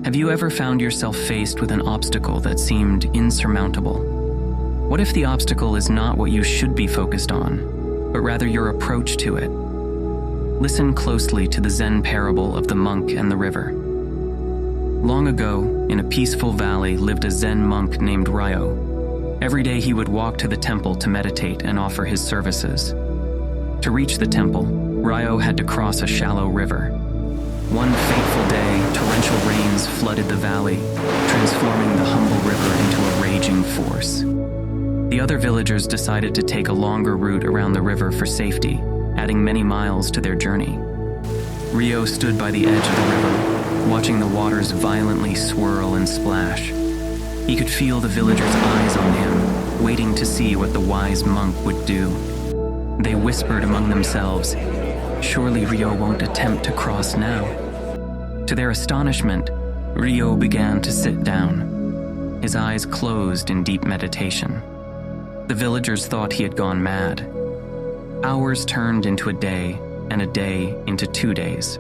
Have you ever found yourself faced with an obstacle that seemed insurmountable? What if the obstacle is not what you should be focused on, but rather your approach to it? Listen closely to the Zen Parable of the monk and the river. Long ago, in a peaceful valley lived a Zen monk named Ryo. Every day he would walk to the temple to meditate and offer his services. To reach the temple, Ryo had to cross a shallow river. One fateful day, torrential rains flooded the valley, transforming the humble river into a raging force. The other villagers decided to take a longer route around the river for safety, adding many miles to their journey. Ryo stood by the edge of the river, watching the waters violently swirl and splash. He could feel the villagers' eyes on him, waiting to see what the wise monk would do. They whispered among themselves, "Surely Ryo won't attempt to cross now." To their astonishment, Ryo began to sit down, his eyes closed in deep meditation. The villagers thought he had gone mad. Hours turned into a day, and a day into 2 days.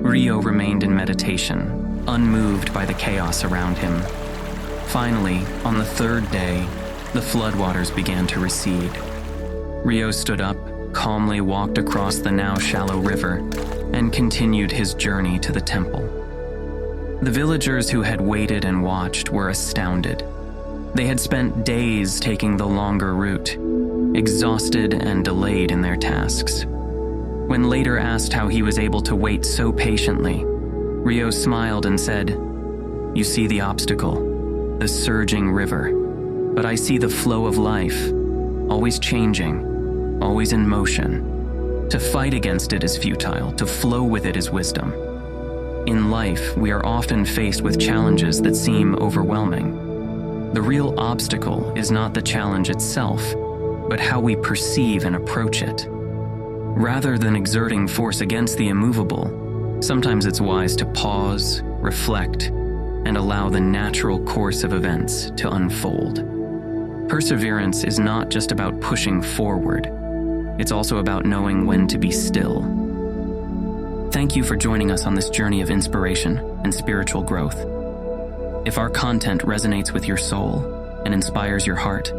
Ryo remained in meditation, unmoved by the chaos around him. Finally, on the 3rd day, the floodwaters began to recede. Ryo stood up, calmly walked across the now shallow river, and continued his journey to the temple. The villagers who had waited and watched were astounded. They had spent days taking the longer route, exhausted and delayed in their tasks. When later asked how he was able to wait so patiently, Ryo smiled and said, "You see the obstacle, the surging river, but I see the flow of life, always changing, always in motion. To fight against it is futile, to flow with it is wisdom." In life, we are often faced with challenges that seem overwhelming. The real obstacle is not the challenge itself, but how we perceive and approach it. Rather than exerting force against the immovable, sometimes it's wise to pause, reflect, and allow the natural course of events to unfold. Perseverance is not just about pushing forward. It's also about knowing when to be still. Thank you for joining us on this journey of inspiration and spiritual growth. If our content resonates with your soul and inspires your heart,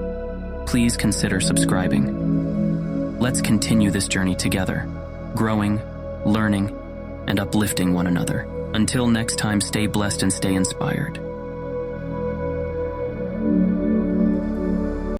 please consider subscribing. Let's continue this journey together, growing, learning, and uplifting one another. Until next time, stay blessed and stay inspired.